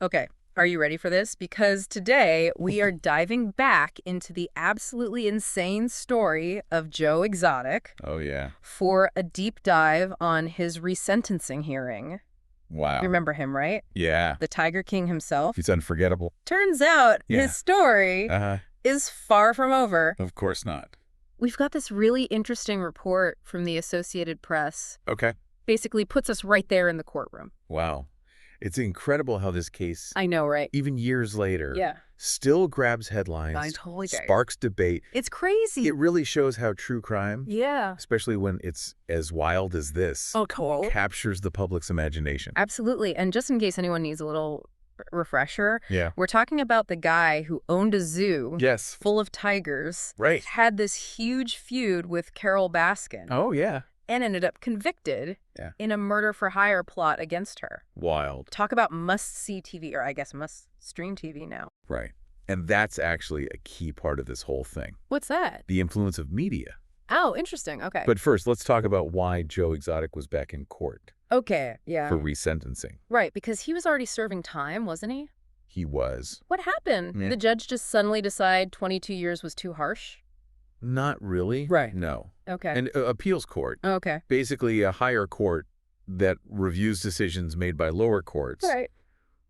Okay, are you ready for this? Because today we are diving back into the absolutely insane story of Joe Exotic Oh, yeah. for a deep dive on his resentencing hearing. Wow. You remember him, right? Yeah. The Tiger King himself. He's unforgettable. Turns out Yeah. his story is far from over. Of course not. We've got this really interesting report from the Associated Press. Okay. Basically puts us right there in the courtroom. Wow. It's incredible how this case, I know, right? even years later, still grabs headlines, I totally get it. sparks debate. It's crazy. It really shows how true crime, Yeah. especially when it's as wild as this, captures the public's imagination. Absolutely. And just in case anyone needs a little refresher, Yeah. we're talking about the guy who owned a zoo Yes. full of tigers, Right. had this huge feud with Carole Baskin, Oh, yeah. and ended up convicted in a murder-for-hire plot against her. Wild. Talk about must-see TV, or I guess must-stream TV now. Right. And that's actually a key part of this whole thing. What's that? The influence of media. Oh, interesting. Okay. But first, let's talk about why Joe Exotic was back in court Okay, yeah. for resentencing. Right, because he was already serving time, wasn't he? He was. What happened? Yeah. The judge just suddenly decided 22 years was too harsh? Not really. Right. No. Okay. An appeals court, Okay. basically a higher court that reviews decisions made by lower courts, Right.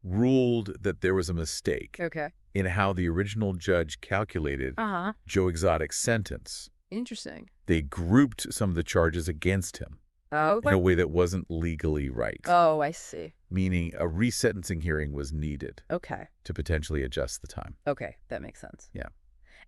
ruled that there was a mistake Okay. in how the original judge calculated Uh-huh. Joe Exotic's sentence. Interesting. They grouped some of the charges against him Oh. in a way that wasn't legally right, Oh, I see. meaning a resentencing hearing was needed Okay. to potentially adjust the time. Okay, that makes sense. Yeah.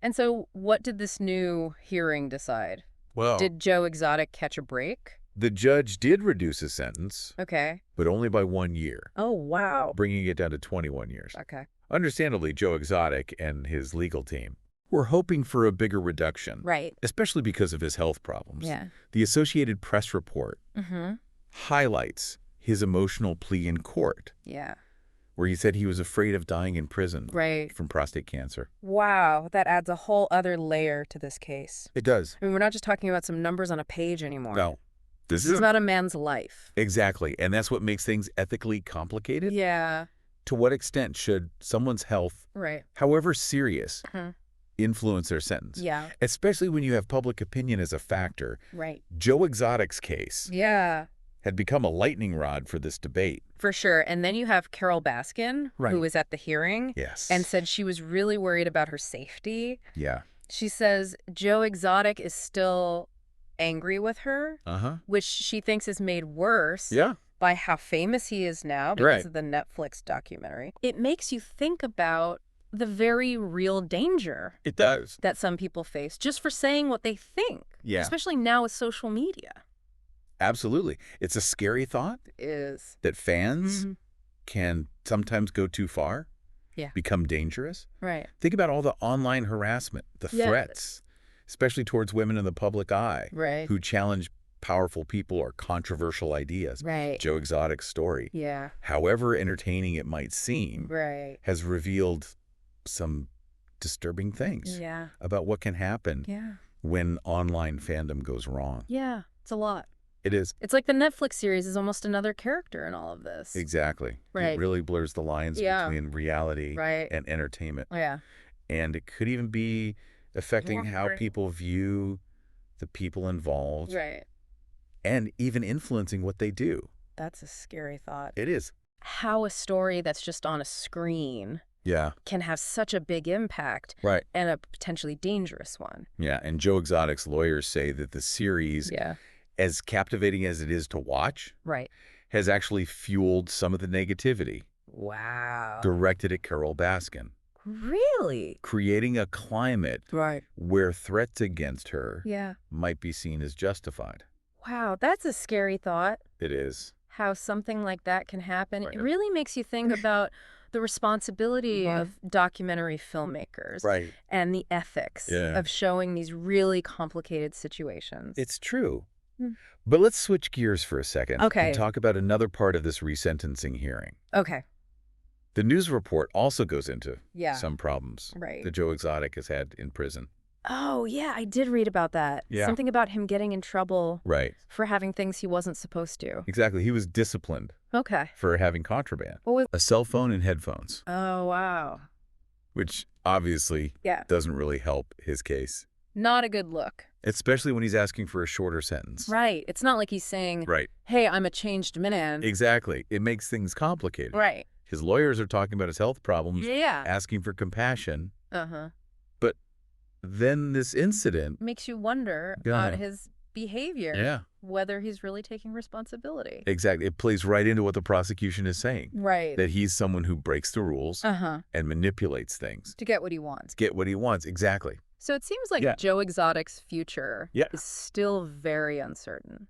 And so what did this new hearing decide? Well, Did Joe Exotic catch a break? the judge did reduce his sentence, Okay. but only by 1 year, Oh, wow. bringing it down to 21 years. Okay. Understandably, Joe Exotic and his legal team were hoping for a bigger reduction, Right. especially because of his health problems. Yeah. The Associated Press report Mm-hmm. highlights his emotional plea in court, Yeah. where he said he was afraid of dying in prison Right. from prostate cancer. Wow, that adds a whole other layer to this case. It does. I mean, we're not just talking about some numbers on a page anymore. No. This This is is about a man's life. exactly. And that's what makes things ethically complicated. Yeah. To what extent should someone's health, Right. however serious, Mhm. influence their sentence? Yeah. Especially when you have public opinion as a factor. Right. Joe Exotic's case Yeah. had become a lightning rod for this debate. For sure. And then you have Carole Baskin, Right. who was at the hearing Yes. and said she was really worried about her safety. Yeah. She says Joe Exotic is still angry with her, Uh-huh. which she thinks is made worse Yeah. by how famous he is now because Right. of the Netflix documentary. It makes you think about the very real danger It does. that some people face just for saying what they think, Yeah. especially now with social media. Absolutely. It's a scary thought Is. that fans Mhm. can sometimes go too far, Yeah. become dangerous. Right. Think about all the online harassment, the Yeah. threats, especially towards women in the public eye Right. who challenge powerful people or controversial ideas. Right. Joe Exotic's story, Yeah. however entertaining it might seem, Right. has revealed some disturbing things Yeah. about what can happen Yeah. when online fandom goes wrong. Yeah. It's a lot. It is. It's like the Netflix series is almost another character in all of this. Exactly. Right. It really blurs the lines Yeah. between reality Right. and entertainment. Yeah. And it could even be affecting how Right. people view the people involved Right. and even influencing what they do. That's a scary thought. It is. How a story that's just on a screen Yeah. can have such a big impact Right. and a potentially dangerous one. Yeah. And Joe Exotic's lawyers say that the series, Yeah. as captivating as it is to watch, Right. has actually fueled some of the negativity Wow. directed at Carole Baskin, Really? creating a climate Right. where threats against her Yeah. might be seen as justified. Wow, that's a scary thought, It is. how something like that can happen. Right. It really makes you think about the responsibility of documentary filmmakers Right. and the ethics Yeah. of showing these really complicated situations. It's true. Hmm. But let's switch gears for a second Okay. and talk about another part of this resentencing hearing. Okay. The news report also goes into Yeah. some problems Right. that Joe Exotic has had in prison. Oh, yeah, I did read about that. Yeah. Something about him getting in trouble Right. for having things he wasn't supposed to. Exactly. He was disciplined Okay. for having contraband. What was... A cell phone and headphones, Oh, wow. which obviously Yeah. doesn't really help his case, Not a good look. especially when he's asking for a shorter sentence. Right. It's not like he's saying, Right. hey, I'm a changed man. Exactly. It makes things complicated. Right. His lawyers are talking about his health problems, Yeah. asking for compassion. Uh-huh. But then this incident. Makes you wonder Yeah. about his behavior. Yeah. Whether he's really taking responsibility. Exactly. It plays right into what the prosecution is saying. Right. That he's someone who breaks the rules Uh-huh. and manipulates things. To get what he wants. Get what he wants. Exactly. So it seems like Yeah. Joe Exotic's future Yeah. is still very uncertain.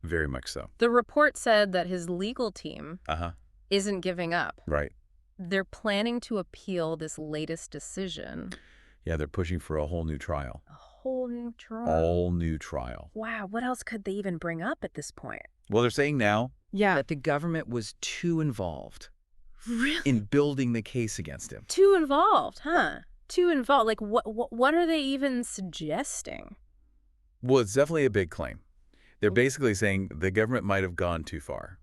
Very much so. The report said that his legal team Uh-huh. isn't giving up. Right. They're planning to appeal this latest decision. Yeah, they're pushing for a whole new trial. A whole new trial. All new trial. Wow, what else could they even bring up at this point? Well, they're saying now Yeah. that the government was too involved Really? in building the case against him. Too involved, huh? Too involved. Like, what are they even suggesting? Well, it's definitely a big claim. They're basically saying the government might have gone too far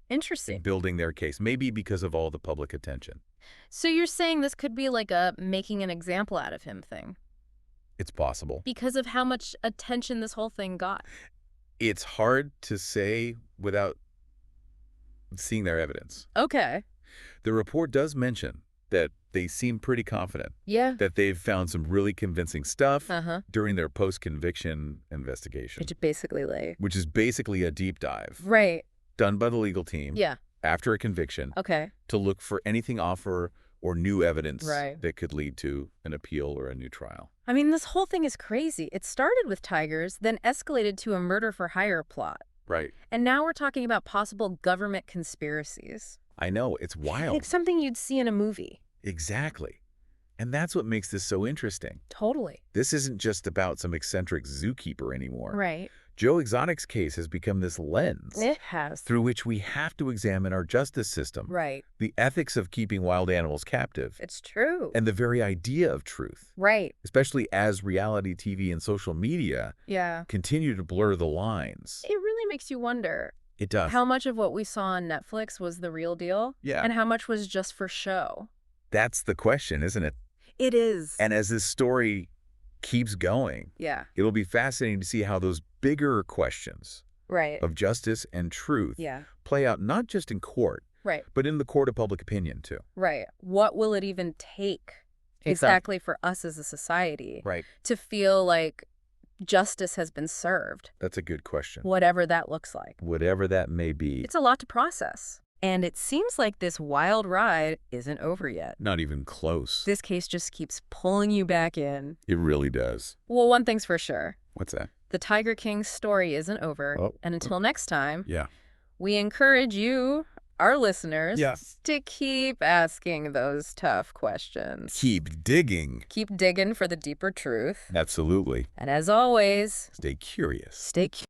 in Interesting. building their case, maybe because of all the public attention. So you're saying this could be like a making an example out of him thing? It's possible. Because of how much attention this whole thing got. It's hard to say without seeing their evidence. Okay. The report does mention that they seem pretty confident Yeah. that they've found some really convincing stuff Uh-huh. during their post-conviction investigation, Which basically like... which is basically a deep dive Right. done by the legal team Yeah. after a conviction Okay. to look for anything offer or new evidence Right. that could lead to an appeal or a new trial. I mean, this whole thing is crazy. It started with tigers, then escalated to a murder-for-hire plot. Right. And now we're talking about possible government conspiracies. I know. It's wild. Like something you'd see in a movie. Exactly. And that's what makes this so interesting. Totally. This isn't just about some eccentric zookeeper anymore. Right. Joe Exotic's case has become this lens It has. through which we have to examine our justice system, Right. the ethics of keeping wild animals captive, It's true. and the very idea of truth, Right. especially as reality TV and social media Yeah. continue to blur the lines. It really makes you wonder It does. how much of what we saw on Netflix was the real deal Yeah. and how much was just for show. That's the question, isn't it? It is. And as this story keeps going, Yeah. it'll be fascinating to see how those bigger questions Right. of justice and truth Yeah. play out not just in court, Right. but in the court of public opinion, too. Right. What will it even take exactly for us as a society Right. to feel like justice has been served, That's a good question. whatever that looks like? Whatever that may be. It's a lot to process. And it seems like this wild ride isn't over yet. Not even close. This case just keeps pulling you back in. It really does. Well, one thing's for sure. What's that? The Tiger King's story isn't over. Oh. And until next time, Yeah. we encourage you, our listeners, Yeah. to keep asking those tough questions. Keep digging. Keep digging for the deeper truth. Absolutely. And as always, Stay curious. stay curious.